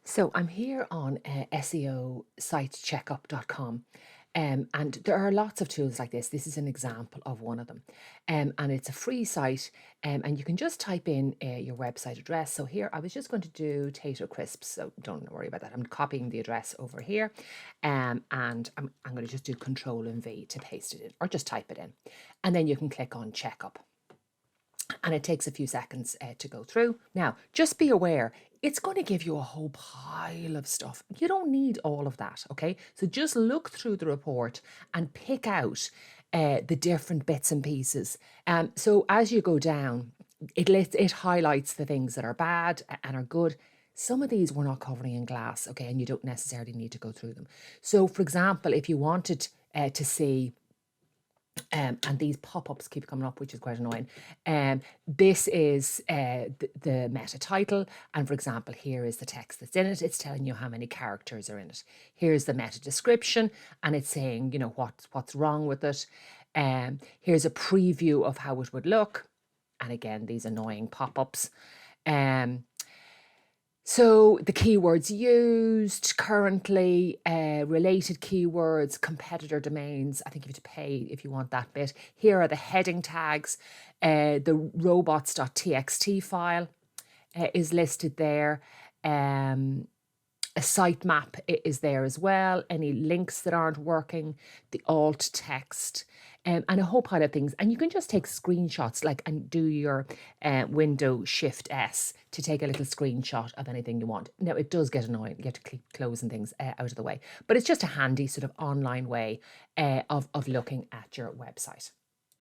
So I'm here on SEOSiteCheckUp.com. And there are lots of tools like this. This is an example of one of them. And it's a free site, and you can just type in your website address. So here, I was just going to do Tater Crisps, so don't worry about that. I'm copying the address over here, and I'm going to just do Control and V to paste it in, or just type it in. And then you can click on Checkup. And it takes a few seconds to go through. Now, just be aware, it's going to give you a whole pile of stuff. You don't need all of that, okay? So just look through the report and pick out the different bits and pieces. So as you go down, it highlights the things that are bad and are good. Some of these we're not covering in class, okay? And you don't necessarily need to go through them. So, for example, if you wanted to see and these pop-ups keep coming up, which is quite annoying. This is the meta title, and for example, here is the text that's in it. It's telling you how many characters are in it. Here's the meta description, and it's saying, you know, what's wrong with it. Here's a preview of how it would look, and again, these annoying pop-ups. So the keywords used currently, related keywords, competitor domains. I think you have to pay if you want that bit. Here are the heading tags. The robots.txt file is listed there. A sitemap is there as well. Any links that aren't working, the alt text, and a whole pile of things. And you can just take screenshots, and do your Window Shift S to take a little screenshot of anything you want. Now, it does get annoying. You have to keep closing things out of the way, but it's just a handy sort of online way of looking at your website.